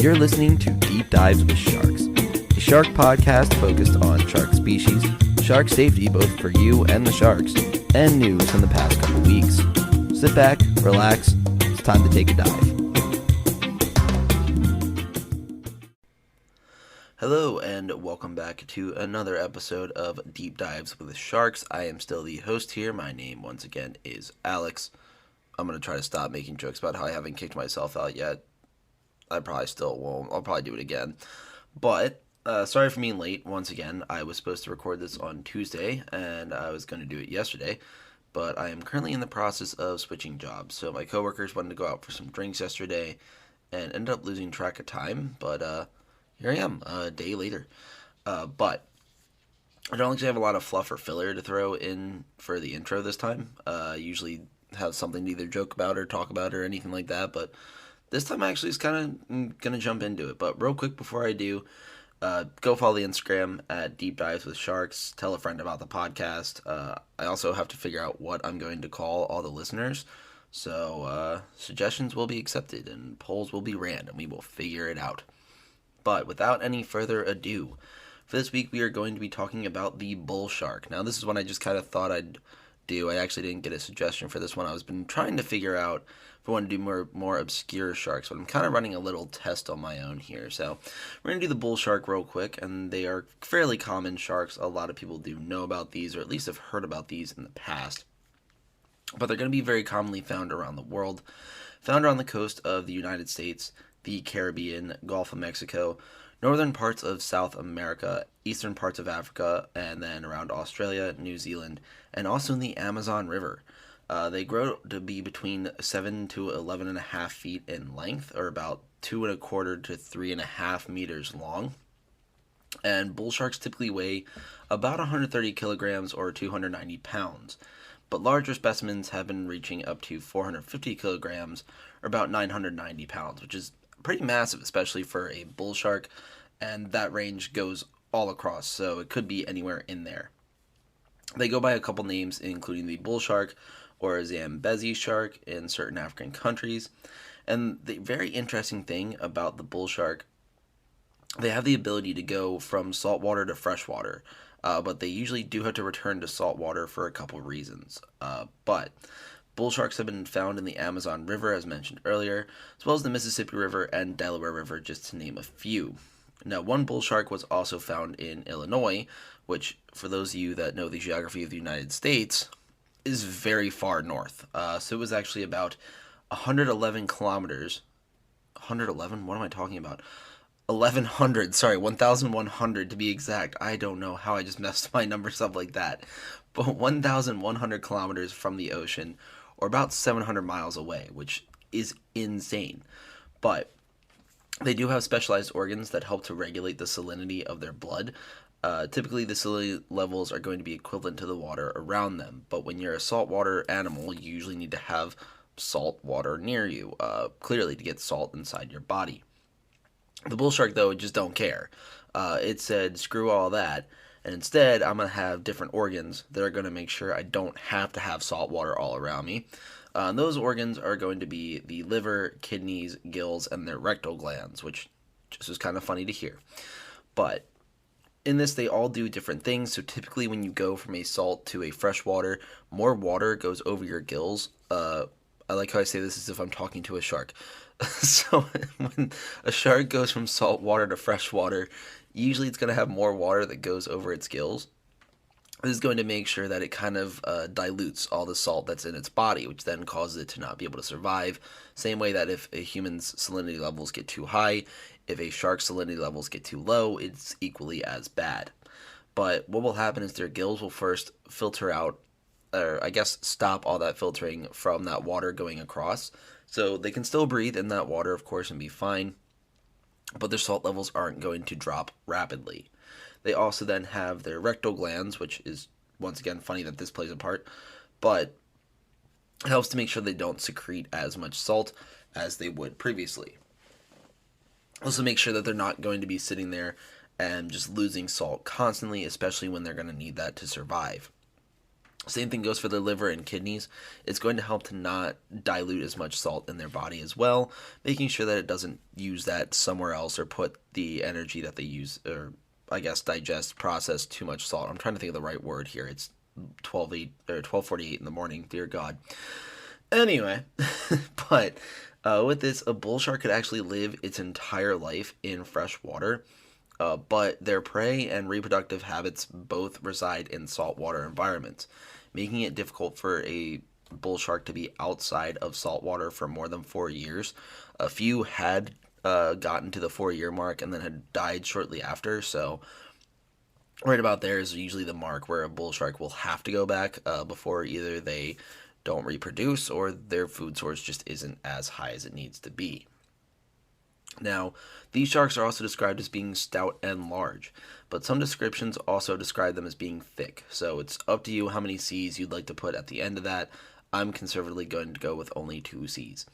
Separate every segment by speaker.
Speaker 1: You're listening to Deep Dives with Sharks, a shark podcast focused on shark species, shark safety both for you and the sharks, and news from the past couple weeks. Sit back, relax, it's time to take a dive. Hello and welcome back to another episode of Deep Dives with Sharks. I am still the host here. My name once again is Alex. I'm going to try to stop making jokes about how I haven't kicked myself out yet. I probably still won't. I'll probably do it again. But, sorry for being late once again. I was supposed to record this on Tuesday, and I was going to do it yesterday. But I am currently in the process of switching jobs. So my coworkers wanted to go out for some drinks yesterday, and ended up losing track of time. But, here I am, a day later. But I don't actually have a lot of fluff or filler to throw in for the intro this time. Usually have something to either joke about or talk about or anything like that, but this time I actually is kind of going to jump into it. But real quick before I do, go follow the Instagram at Deep Dives with Sharks. Tell a friend about the podcast. I also have to figure out what I'm going to call all the listeners. So suggestions will be accepted and polls will be ran and we will figure it out. But without any further ado, for this week we are going to be talking about the bull shark. Now this is one I just kind of thought I'd do. I actually didn't get a suggestion for this one. I was been trying to figure out if I want to do more obscure sharks, but I'm kind of running a little test on my own here. So we're going to do the bull shark real quick, and they are fairly common sharks. A lot of people do know about these, or at least have heard about these in the past. But they're going to be very commonly found around the world. Found around the coast of the United States, the Caribbean, Gulf of Mexico, northern parts of South America, eastern parts of Africa, and then around Australia, New Zealand, and also in the Amazon River. They grow to be between 7 to 11.5 feet in length, or about 2.25 to 3.5 meters long. And bull sharks typically weigh about 130 kilograms or 290 pounds. But larger specimens have been reaching up to 450 kilograms or about 990 pounds, which is pretty massive, especially for a bull shark, and that range goes all across, so it could be anywhere in there. They go by a couple names, including the bull shark or Zambezi shark in certain African countries. And the very interesting thing about the bull shark, they have the ability to go from saltwater to freshwater, but they usually do have to return to saltwater for a couple reasons. But bull sharks have been found in the Amazon River, as mentioned earlier, as well as the Mississippi River and Delaware River, just to name a few. Now, one bull shark was also found in Illinois, which, for those of you that know the geography of the United States, is very far north. So it was actually about 111 kilometers. 111? What am I talking about? 1,100, sorry, 1,100 to be exact. I don't know how I just messed my numbers up like that. But 1,100 kilometers from the ocean, or about 700 miles away, which is insane. But they do have specialized organs that help to regulate the salinity of their blood. Typically, the salinity levels are going to be equivalent to the water around them. But when you're a saltwater animal, you usually need to have salt water near you, clearly to get salt inside your body. The bull shark, though, just don't care. It said, screw all that. And instead, I'm going to have different organs that are going to make sure I don't have to have salt water all around me. And those organs are going to be the liver, kidneys, gills, and their rectal glands, which just is kind of funny to hear. But in this, they all do different things. So typically when you go from a salt to a freshwater, more water goes over your gills. I like how I say this as if I'm talking to a shark. So when a shark goes from salt water to freshwater, usually it's going to have more water that goes over its gills. This is going to make sure that it kind of dilutes all the salt that's in its body, which then causes it to not be able to survive. Same way that if a human's salinity levels get too high, if a shark's salinity levels get too low, it's equally as bad. But what will happen is their gills will first filter out, or I guess stop all that filtering from that water going across. So they can still breathe in that water, of course, and be fine, but their salt levels aren't going to drop rapidly. They also then have their rectal glands, which is, once again, funny that this plays a part, but it helps to make sure they don't secrete as much salt as they would previously. Also make sure that they're not going to be sitting there and just losing salt constantly, especially when they're going to need that to survive. Same thing goes for their liver and kidneys. It's going to help to not dilute as much salt in their body as well, making sure that it doesn't use that somewhere else or put the energy that they use, or I guess digest, process too much salt. I'm trying to think of the right word here. It's 12:08 or 12:48 in the morning. Dear God. Anyway, but with this, a bull shark could actually live its entire life in fresh water, but their prey and reproductive habits both reside in saltwater environments, making it difficult for a bull shark to be outside of saltwater for more than 4 years. A few had gotten to the 4 year mark and then had died shortly after, so right about there is usually the mark where a bull shark will have to go back before either they don't reproduce or their food source just isn't as high as it needs to be. Now, these sharks are also described as being stout and large, but some descriptions also describe them as being thick, so it's up to you how many C's you'd like to put at the end of that. I'm conservatively going to go with only 2 C's.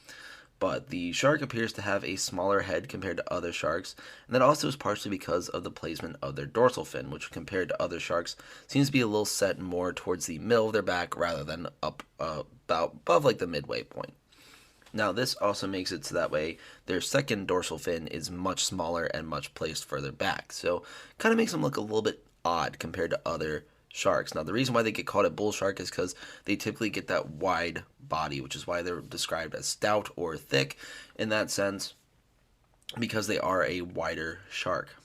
Speaker 1: But the shark appears to have a smaller head compared to other sharks, and that also is partially because of the placement of their dorsal fin, which compared to other sharks seems to be a little set more towards the middle of their back rather than up about above like the midway point. Now, this also makes it so that way their second dorsal fin is much smaller and much placed further back. So, kind of makes them look a little bit odd compared to other sharks. Now, the reason why they get called a bull shark is because they typically get that wide body, which is why they're described as stout or thick in that sense, because they are a wider shark.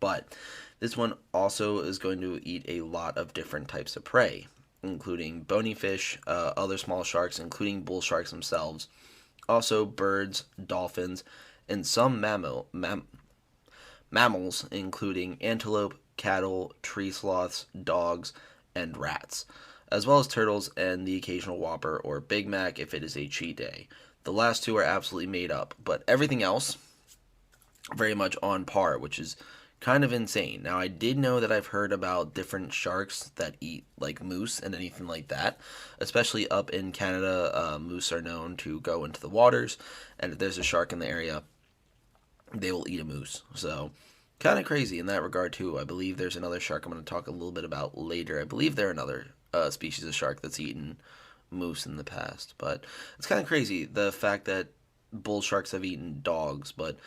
Speaker 1: But this one also is going to eat a lot of different types of prey, including bony fish, other small sharks, including bull sharks themselves, also birds, dolphins, and some mammals, including antelope, cattle, tree sloths, dogs, and rats, as well as turtles and the occasional Whopper or Big Mac if it is a cheat day. The last two are absolutely made up, but everything else very much on par, which is kind of insane. Now, I did know that I've heard about different sharks that eat like moose and anything like that, especially up in Canada. Moose are known to go into the waters, and if there's a shark in the area, they will eat a moose. So, kind of crazy in that regard, too. I believe there's another shark I'm going to talk a little bit about later. I believe they're another species of shark that's eaten moose in the past, but it's kind of crazy the fact that bull sharks have eaten dogs, but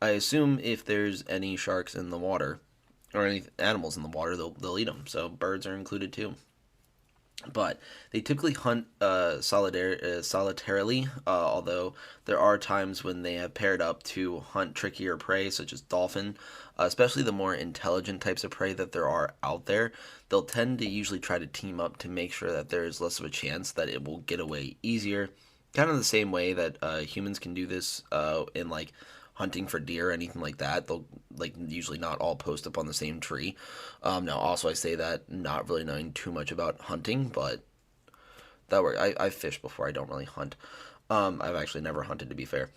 Speaker 1: I assume if there's any sharks in the water or any animals in the water, they'll eat them. So birds are included too. But they typically hunt solitarily, although there are times when they have paired up to hunt trickier prey, such as dolphin, especially the more intelligent types of prey that there are out there. They'll tend to usually try to team up to make sure that there is less of a chance that it will get away easier. Kind of the same way that humans can do this in like hunting for deer or anything like that. They'll like usually not all post up on the same tree. Now, also I say that not really knowing too much about hunting, but that works. I've fished before. I don't really hunt. I've actually never hunted, to be fair.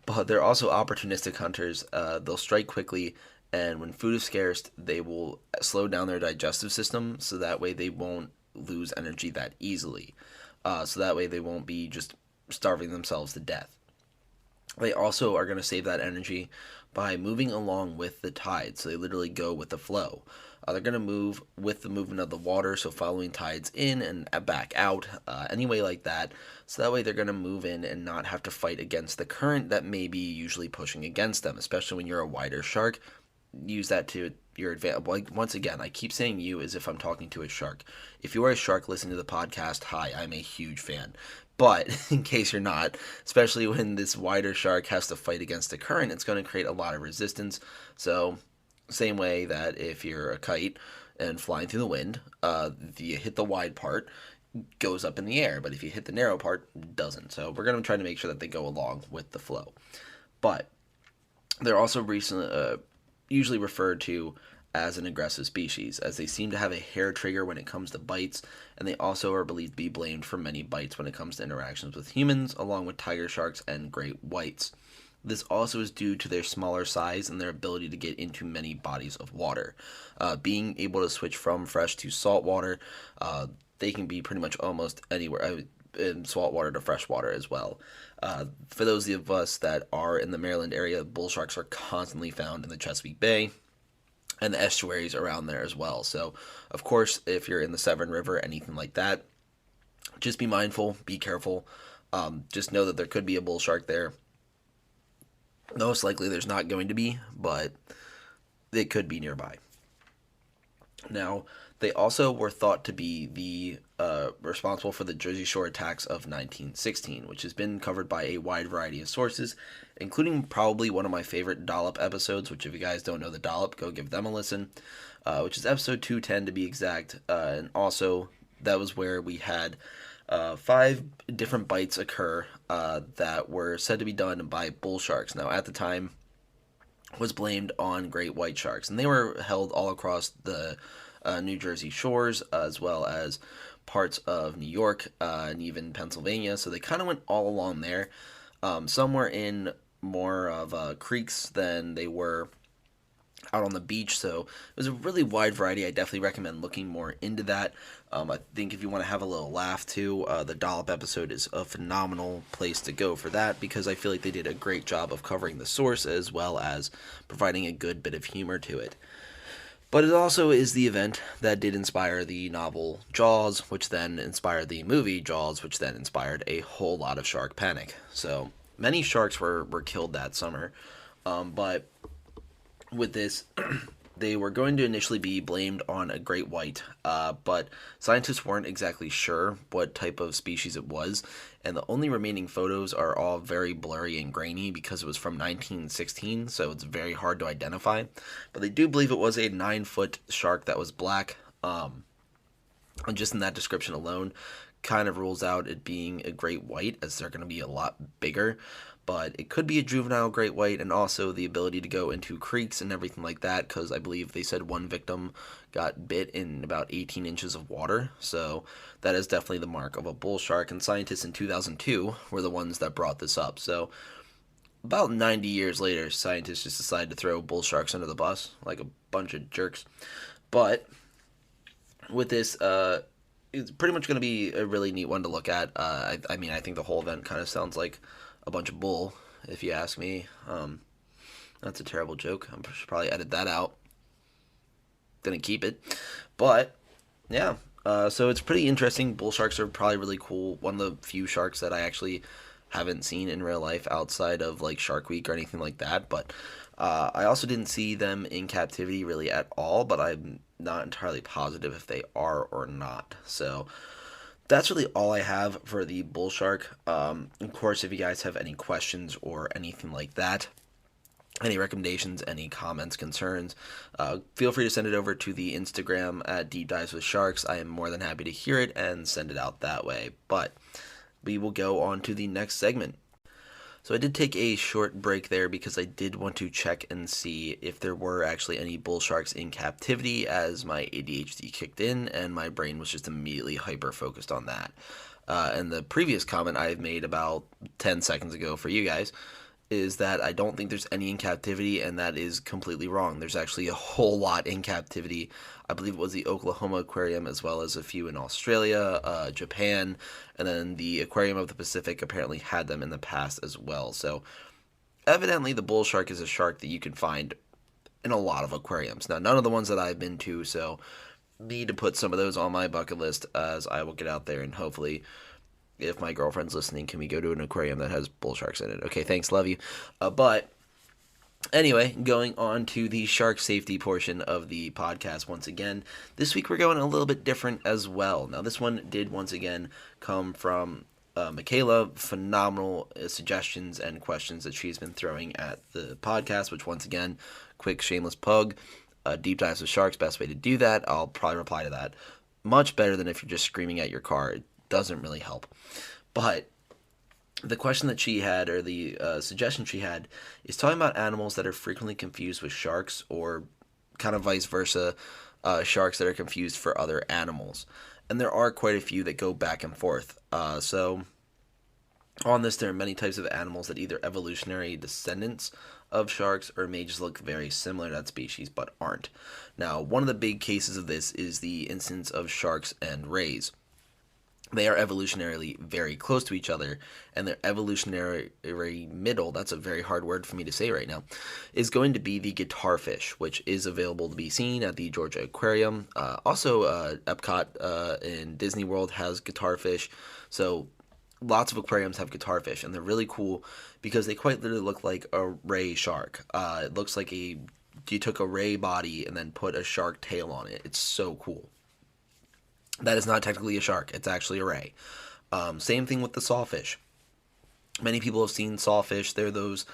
Speaker 1: But they're also opportunistic hunters. They'll strike quickly, and when food is scarce, they will slow down their digestive system, so that way they won't lose energy that easily. So that way they won't be just starving themselves to death. They also are going to save that energy by moving along with the tide. So they literally go with the flow. They're going to move with the movement of the water, so following tides in and back out, any way like that. So that way they're going to move in and not have to fight against the current that may be usually pushing against them, especially when you're a wider shark. Use that to your advantage. Like, once again, I keep saying you as if I'm talking to a shark. If you are a shark listening to the podcast, hi, I'm a huge fan. But in case you're not, especially when this wider shark has to fight against the current, it's going to create a lot of resistance. So, same way that if you're a kite and flying through the wind, you hit the wide part, goes up in the air. But if you hit the narrow part, it doesn't. So we're going to try to make sure that they go along with the flow. But they're also usually referred to as an aggressive species, as they seem to have a hair trigger when it comes to bites, and they also are believed to be blamed for many bites when it comes to interactions with humans, along with tiger sharks and great whites. This also is due to their smaller size and their ability to get into many bodies of water. Being able to switch from fresh to salt water, they can be pretty much almost anywhere, in salt water to fresh water as well. For those of us that are in the Maryland area, bull sharks are constantly found in the Chesapeake Bay, and the estuaries around there as well. So, of course, if you're in the Severn River, anything like that, just be mindful, be careful. Just know that there could be a bull shark there. Most likely there's not going to be, but it could be nearby. Now, they also were thought to be the responsible for the Jersey Shore attacks of 1916, which has been covered by a wide variety of sources, including probably one of my favorite Dollop episodes, which if you guys don't know the Dollop, go give them a listen, which is episode 210 to be exact. And also, that was where we had 5 different bites occur that were said to be done by bull sharks. Now, at the time, was blamed on great white sharks, and they were held all across the New Jersey shores, as well as parts of New York and even Pennsylvania. So they kind of went all along there. Some were in more of creeks than they were out on the beach, so it was a really wide variety. I definitely recommend looking more into that. I think if you want to have a little laugh too, the Dollop episode is a phenomenal place to go for that, because I feel like they did a great job of covering the source as well as providing a good bit of humor to it. But it also is the event that did inspire the novel Jaws, which then inspired the movie Jaws, which then inspired a whole lot of shark panic. So many sharks were killed that summer, but with this, they were going to initially be blamed on a great white, but scientists weren't exactly sure what type of species it was, and the only remaining photos are all very blurry and grainy because it was from 1916, so it's very hard to identify. But they do believe it was a 9-foot shark that was black, and just in that description alone, kind of rules out it being a great white, as they're going to be a lot bigger. But it could be a juvenile great white, and also the ability to go into creeks and everything like that, because I believe they said one victim got bit in about 18 inches of water, so that is definitely the mark of a bull shark, and scientists in 2002 were the ones that brought this up. So about 90 years later, scientists just decided to throw bull sharks under the bus, like a bunch of jerks. But with this, it's pretty much going to be a really neat one to look at. I mean, I think the whole event kind of sounds like a bunch of bull, if you ask me. That's a terrible joke. I should probably edit that out. Didn't keep it. But, yeah. So it's pretty interesting. Bull sharks are probably really cool. One of the few sharks that I actually haven't seen in real life outside of, like, Shark Week or anything like that. But I also didn't see them in captivity really at all, but I'm not entirely positive if they are or not. So that's really all I have for the bull shark. Of course, if you guys have any questions or anything like that, any recommendations, any comments, concerns, feel free to send it over to the Instagram at Deep Dives with Sharks. I am more than happy to hear it and send it out that way. But we will go on to the next segment. So I did take a short break there because I did want to check and see if there were actually any bull sharks in captivity, as my ADHD kicked in and my brain was just immediately hyper-focused on that. And the previous comment I made about 10 seconds ago for you guys is that I don't think there's any in captivity, and that is completely wrong. There's actually a whole lot in captivity. I believe it was the Oklahoma Aquarium, as well as a few in Australia, Japan, and then the Aquarium of the Pacific apparently had them in the past as well. So evidently the bull shark is a shark that you can find in a lot of aquariums. Now, none of the ones that I've been to, so need to put some of those on my bucket list, as I will get out there and hopefully, if my girlfriend's listening, can we go to an aquarium that has bull sharks in it? Okay, thanks, love you. But anyway, going on to the shark safety portion of the podcast once again. This week we're going a little bit different as well. Now, this one did once again come from Michaela. Phenomenal suggestions and questions that she's been throwing at the podcast, which once again, quick shameless plug. Deep Dives with Sharks, best way to do that. I'll probably reply to that. Much better than if you're just screaming at your car. Doesn't really help. But the question that she had, or the suggestion she had, is talking about animals that are frequently confused with sharks, or kind of vice versa, sharks that are confused for other animals. And there are quite a few that go back and forth. So on this, there are many types of animals that either evolutionary descendants of sharks or may just look very similar to that species but aren't. Now, one of the big cases of this is the instance of sharks and rays. They are evolutionarily very close to each other, and their evolutionary middle, that's a very hard word for me to say right now, is going to be the guitarfish, which is available to be seen at the Georgia Aquarium. Epcot in Disney World has guitarfish, so lots of aquariums have guitarfish, and they're really cool because they quite literally look like a ray shark. It looks like you took a ray body and then put a shark tail on it. It's so cool. That is not technically a shark. It's actually a ray. Same thing with the sawfish. Many people have seen sawfish. They're those.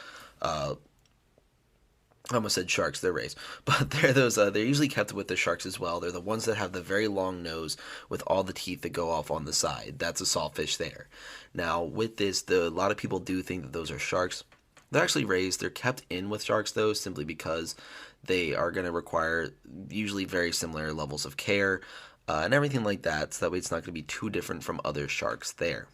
Speaker 1: I almost said sharks. They're rays, but they're those. They're usually kept with the sharks as well. They're the ones that have the very long nose with all the teeth that go off on the side. That's a sawfish there. Now with this, a lot of people do think that those are sharks. They're actually rays. They're kept in with sharks though, simply because they are going to require usually very similar levels of care and everything like that, so that way it's not going to be too different from other sharks there.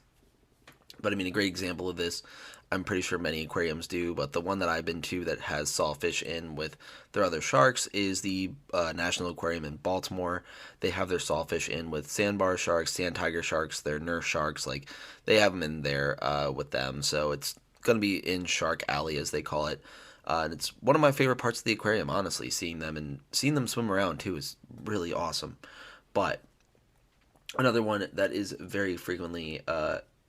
Speaker 1: But I mean, a great example of this, I'm pretty sure many aquariums do, but the one that I've been to that has sawfish in with their other sharks is the National Aquarium in Baltimore. They have their sawfish in with sandbar sharks, sand tiger sharks, their nurse sharks. Like, they have them in there with them, so it's going to be in Shark Alley, as they call it. And it's one of my favorite parts of the aquarium, honestly. Seeing them swim around too is really awesome. But another one that is very frequently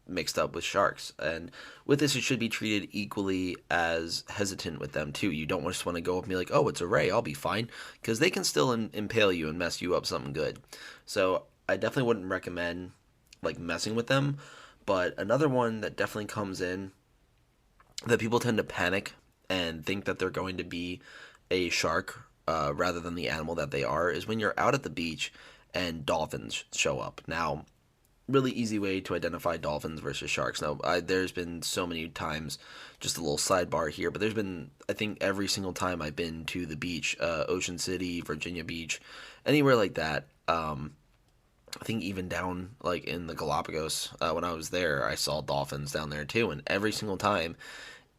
Speaker 1: mixed up with sharks, and with this, it should be treated equally as hesitant with them too. You don't just want to go up and be like, "Oh, it's a ray, I'll be fine," because they can still impale you and mess you up something good. So I definitely wouldn't recommend like messing with them. But another one that definitely comes in that people tend to panic and think that they're going to be a shark rather than the animal that they are is when you're out at the beach and dolphins show up. Now, really easy way to identify dolphins versus sharks. Now, there's been so many times, just a little sidebar here, but there's been, I think, every single time I've been to the beach, Ocean City, Virginia Beach, anywhere like that. I think even down like in the Galapagos, when I was there, I saw dolphins down there too, and every single time,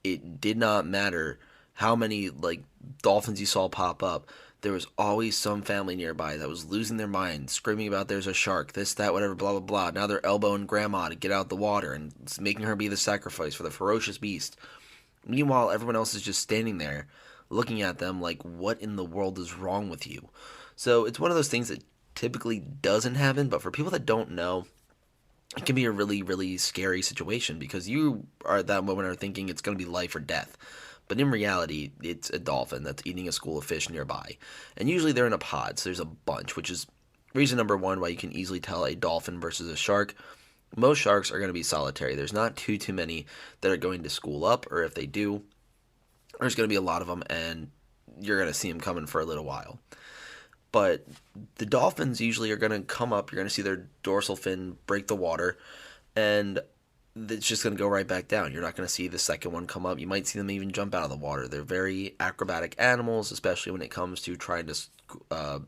Speaker 1: it did not matter how many like dolphins you saw pop up. There was always some family nearby that was losing their mind, screaming about there's a shark, this, that, whatever, blah, blah, blah. Now they're elbowing grandma to get out the water and making her be the sacrifice for the ferocious beast. Meanwhile, everyone else is just standing there looking at them like, what in the world is wrong with you? So it's one of those things that typically doesn't happen, but for people that don't know, it can be a really, really scary situation because you are at that moment are thinking it's going to be life or death. But in reality, it's a dolphin that's eating a school of fish nearby. And usually they're in a pod, so there's a bunch, which is reason number one why you can easily tell a dolphin versus a shark. Most sharks are going to be solitary. There's not too many that are going to school up, or if they do, there's going to be a lot of them, and you're going to see them coming for a little while. But the dolphins usually are going to come up, you're going to see their dorsal fin break the water, and it's just going to go right back down. You're not going to see the second one come up. You might see them even jump out of the water. They're very acrobatic animals, especially when it comes to trying to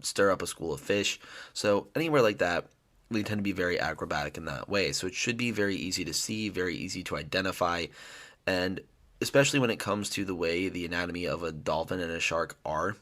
Speaker 1: stir up a school of fish. So anywhere like that, they tend to be very acrobatic in that way. So it should be very easy to see, very easy to identify, and especially when it comes to the way the anatomy of a dolphin and a shark are.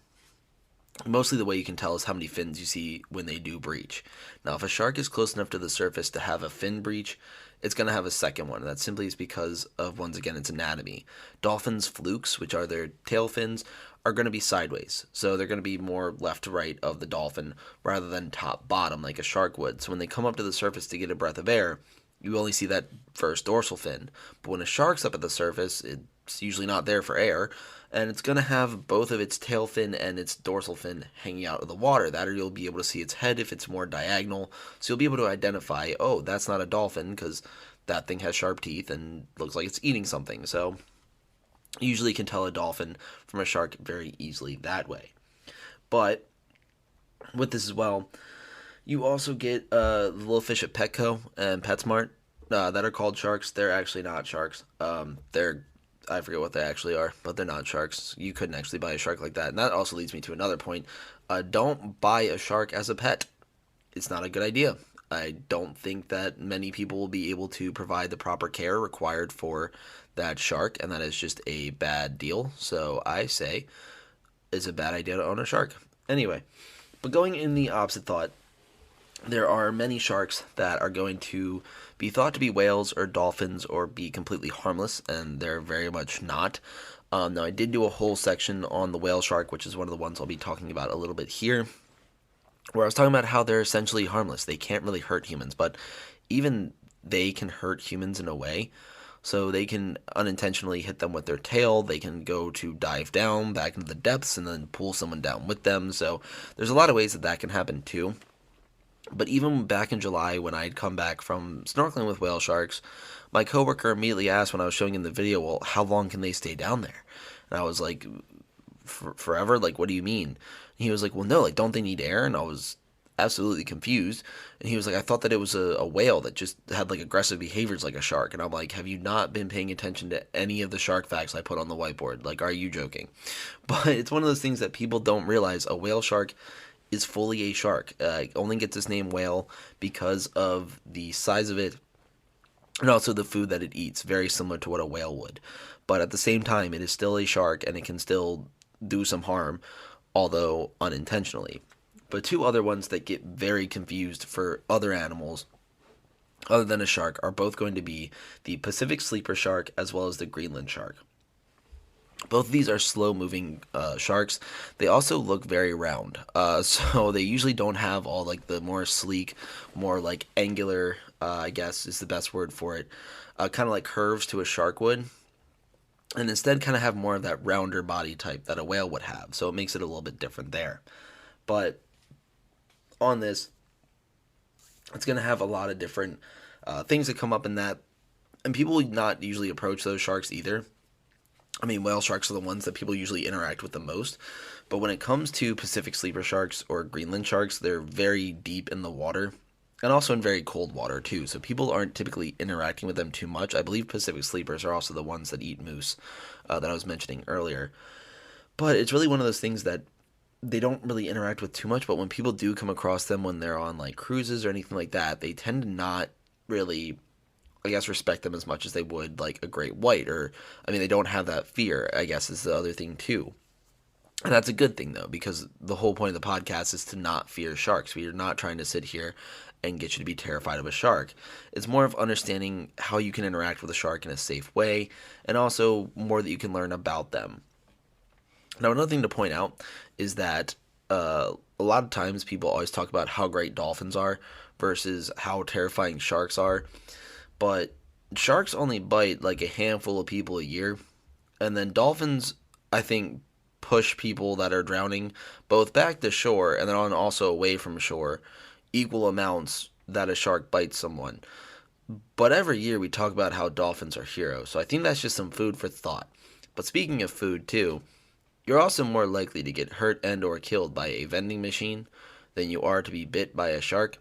Speaker 1: Mostly the way you can tell is how many fins you see when they do breach. Now, if a shark is close enough to the surface to have a fin breach, it's going to have a second one. And that simply is because of, once again, its anatomy. Dolphins' flukes, which are their tail fins, are going to be sideways. So they're going to be more left to right of the dolphin rather than top bottom like a shark would. So when they come up to the surface to get a breath of air, you only see that first dorsal fin. But when a shark's up at the surface, it's usually not there for air, and it's going to have both of its tail fin and its dorsal fin hanging out of the water. That, or you'll be able to see its head if it's more diagonal. So you'll be able to identify, oh, that's not a dolphin because that thing has sharp teeth and looks like it's eating something. So you usually can tell a dolphin from a shark very easily that way. But with this as well, you also get the little fish at Petco and PetSmart that are called sharks. They're actually not sharks. I forget what they actually are, but they're not sharks. You couldn't actually buy a shark like that. And that also leads me to another point. Don't buy a shark as a pet. It's not a good idea. I don't think that many people will be able to provide the proper care required for that shark, and that is just a bad deal. So I say it's a bad idea to own a shark. Anyway, but going in the opposite thought, there are many sharks that are going to be thought to be whales or dolphins or be completely harmless, and they're very much not. Now, I did do a whole section on the whale shark, which is one of the ones I'll be talking about a little bit here, where I was talking about how they're essentially harmless. They can't really hurt humans, but even they can hurt humans in a way. So they can unintentionally hit them with their tail. They can go to dive down back into the depths and then pull someone down with them. So there's a lot of ways that that can happen too. But even back in July, when I'd come back from snorkeling with whale sharks, my coworker immediately asked when I was showing him the video, well, how long can they stay down there? And I was like, forever? Like, what do you mean? And he was like, well, no, like, don't they need air? And I was absolutely confused. And he was like, I thought that it was a whale that just had like aggressive behaviors like a shark. And I'm like, have you not been paying attention to any of the shark facts I put on the whiteboard? Like, are you joking? But it's one of those things that people don't realize. A whale shark is fully a shark. It only gets its name whale because of the size of it and also the food that it eats, very similar to what a whale would. But at the same time, it is still a shark and it can still do some harm, although unintentionally. But two other ones that get very confused for other animals other than a shark are both going to be the Pacific sleeper shark as well as the Greenland shark. Both of these are slow moving sharks. They also look very round. So they usually don't have all like the more sleek, more like angular, I guess is the best word for it, kind of like curves to a shark would. And instead kind of have more of that rounder body type that a whale would have. So it makes it a little bit different there. But on this, it's going to have a lot of different things that come up in that. And people would not usually approach those sharks either. I mean, whale sharks are the ones that people usually interact with the most. But when it comes to Pacific sleeper sharks or Greenland sharks, they're very deep in the water and also in very cold water too. So people aren't typically interacting with them too much. I believe Pacific sleepers are also the ones that eat moose that I was mentioning earlier. But it's really one of those things that they don't really interact with too much. But when people do come across them when they're on like cruises or anything like that, they tend to not really, I guess, respect them as much as they would like a great white, or I mean they don't have that fear, I guess, is the other thing too. And that's a good thing though, because the whole point of the podcast is to not fear sharks. We are not trying to sit here and get you to be terrified of a shark. It's more of understanding how you can interact with a shark in a safe way, and also more that you can learn about them. Now, another thing to point out is that a lot of times people always talk about how great dolphins are versus how terrifying sharks are. But sharks only bite like a handful of people a year. And then dolphins, I think, push people that are drowning both back to shore and then also away from shore equal amounts that a shark bites someone. But every year we talk about how dolphins are heroes. So I think that's just some food for thought. But speaking of food too, you're also more likely to get hurt and or killed by a vending machine than you are to be bit by a shark.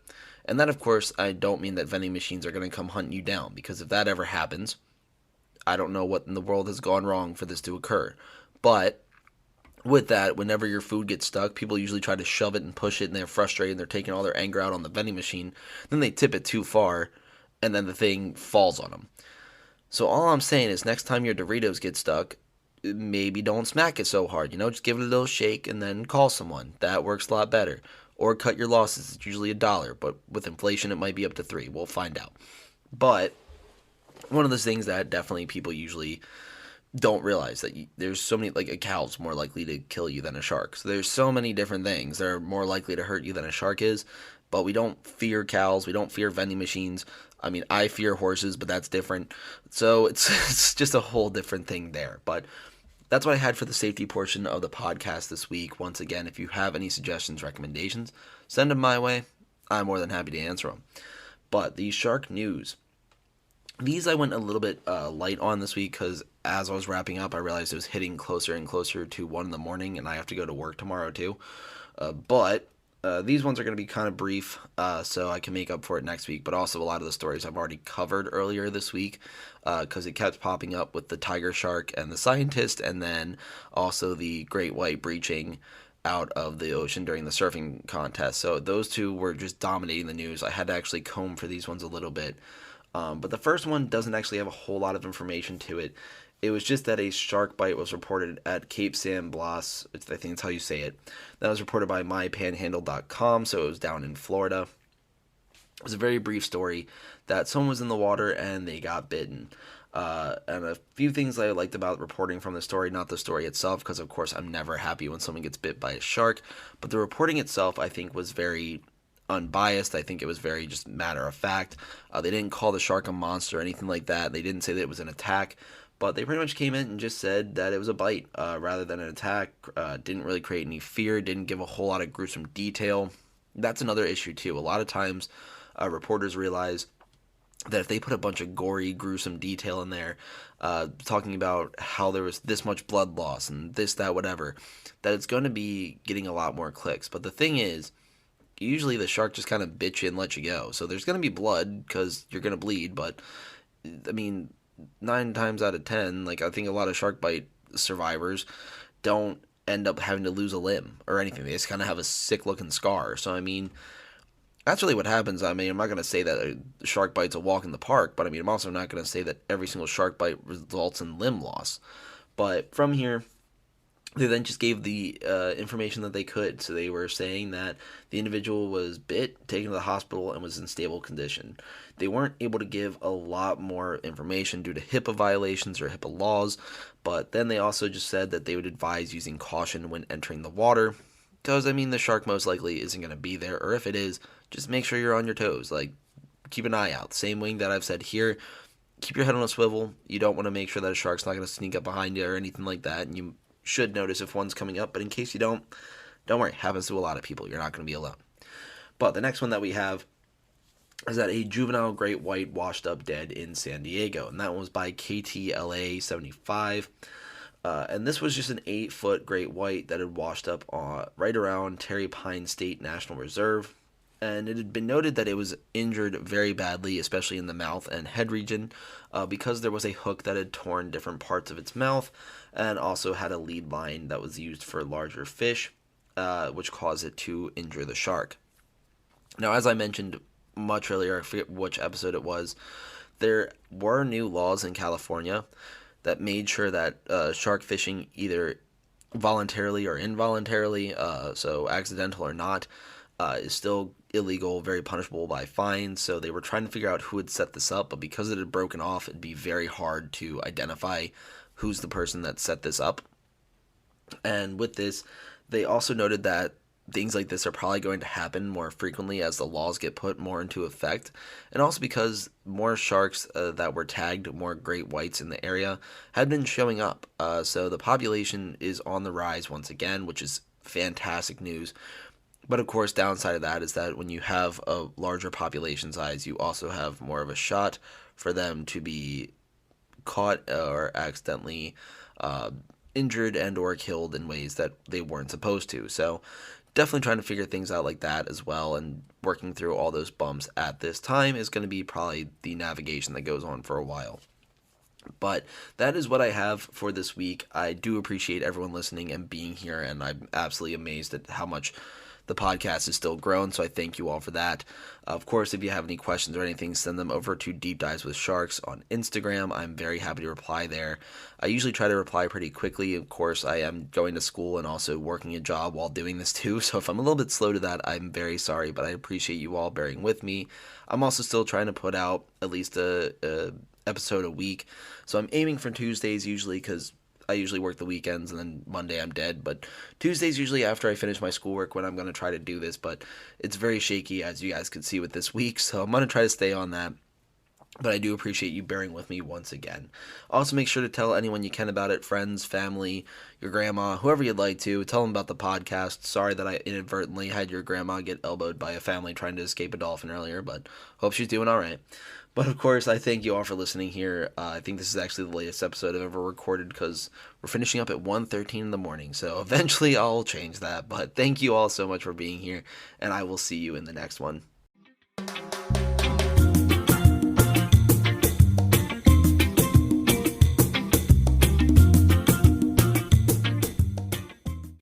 Speaker 1: And that, of course, I don't mean that vending machines are going to come hunt you down, because if that ever happens, I don't know what in the world has gone wrong for this to occur. But with that, whenever your food gets stuck, people usually try to shove it and push it, and they're frustrated, and they're taking all their anger out on the vending machine. Then they tip it too far, and then the thing falls on them. So all I'm saying is next time your Doritos get stuck, maybe don't smack it so hard. Just give it a little shake and then call someone. That works a lot better. Or cut your losses. It's usually $1, but with inflation it might be up to $3. We'll find out. But one of those things that definitely people usually don't realize, that there's so many, like a cow's more likely to kill you than a shark. So there's so many different things that are more likely to hurt you than a shark is. But we don't fear cows. We don't fear vending machines. I mean, I fear horses, but that's different. So it's just a whole different thing there. But that's what I had for the safety portion of the podcast this week. Once again, if you have any suggestions, recommendations, send them my way. I'm more than happy to answer them. But the shark news. These I went a little bit light on this week because as I was wrapping up, I realized it was hitting closer and closer to 1 in the morning, and I have to go to work tomorrow too. But these ones are going to be kind of brief, so I can make up for it next week. But also a lot of the stories I've already covered earlier this week, because it kept popping up with the tiger shark and the scientist, and then also the great white breaching out of the ocean during the surfing contest. So those two were just dominating the news. I had to actually comb for these ones a little bit. But the first one doesn't actually have a whole lot of information to it. It was just that a shark bite was reported at Cape San Blas, I think that's how you say it. That was reported by mypanhandle.com, so it was down in Florida. It was a very brief story that someone was in the water and they got bitten. And a few things I liked about reporting from the story, not the story itself, because of course I'm never happy when someone gets bit by a shark, but the reporting itself I think was very unbiased. I think it was very just matter of fact. They didn't call the shark a monster or anything like that. They didn't say that it was an attack, but they pretty much came in and just said that it was a bite rather than an attack. Didn't really create any fear, didn't give a whole lot of gruesome detail. That's another issue too. A lot of times reporters realize that if they put a bunch of gory, gruesome detail in there, talking about how there was this much blood loss and this, that, whatever, that it's going to be getting a lot more clicks. But the thing is, usually the shark just kind of bitch you and let you go. So there's going to be blood because you're going to bleed. But, I mean, 9 times out of 10, like, I think a lot of shark bite survivors don't end up having to lose a limb or anything. They just kind of have a sick looking scar. So, I mean, that's really what happens. I mean, I'm not going to say that a shark bite's a walk in the park, but I mean, I'm also not going to say that every single shark bite results in limb loss. But from here, they then just gave the information that they could. So they were saying that the individual was bit, taken to the hospital, and was in stable condition. They weren't able to give a lot more information due to HIPAA violations or HIPAA laws, but then they also just said that they would advise using caution when entering the water. Because, I mean, the shark most likely isn't going to be there, or if it is, just make sure you're on your toes. Like, keep an eye out. Same wing that I've said here. Keep your head on a swivel. You don't want to make sure that a shark's not going to sneak up behind you or anything like that. And you should notice if one's coming up. But in case you don't worry. It happens to a lot of people. You're not going to be alone. But the next one that we have is that a juvenile great white washed up dead in San Diego. And that one was by KTLA 75. And this was just an 8-foot great white that had washed up right around Terry Pine State National Reserve. And it had been noted that it was injured very badly, especially in the mouth and head region, because there was a hook that had torn different parts of its mouth and also had a lead line that was used for larger fish, which caused it to injure the shark. Now, as I mentioned much earlier, I forget which episode it was, there were new laws in California that made sure that shark fishing, either voluntarily or involuntarily, so accidental or not, is still illegal, very punishable by fines. So they were trying to figure out who had set this up, but because it had broken off, it'd be very hard to identify who's the person that set this up. And with this, they also noted that things like this are probably going to happen more frequently as the laws get put more into effect, and also because more sharks that were tagged, more great whites in the area, had been showing up. So the population is on the rise once again, which is fantastic news. But of course, downside of that is that when you have a larger population size, you also have more of a shot for them to be caught or accidentally injured and or killed in ways that they weren't supposed to. So definitely trying to figure things out like that as well, and working through all those bumps at this time is going to be probably the navigation that goes on for a while. But that is what I have for this week. I do appreciate everyone listening and being here, and I'm absolutely amazed at how much the podcast is still growing, so I thank you all for that. Of course, if you have any questions or anything, send them over to Deep Dives with Sharks on Instagram. I'm very happy to reply there. I usually try to reply pretty quickly. Of course, I am going to school and also working a job while doing this too, so if I'm a little bit slow to that, I'm very sorry, but I appreciate you all bearing with me. I'm also still trying to put out at least a episode a week, so I'm aiming for Tuesdays usually, because I usually work the weekends, and then Monday I'm dead, but Tuesday's usually after I finish my schoolwork when I'm going to try to do this, but it's very shaky, as you guys can see with this week, so I'm going to try to stay on that. But I do appreciate you bearing with me once again. Also, make sure to tell anyone you can about it, friends, family, your grandma, whoever you'd like to. Tell them about the podcast. Sorry that I inadvertently had your grandma get elbowed by a family trying to escape a dolphin earlier, but hope she's doing all right. But of course, I thank you all for listening here. I think this is actually the latest episode I've ever recorded, because we're finishing up at 1:13 in the morning, so eventually I'll change that. But thank you all so much for being here, and I will see you in the next one.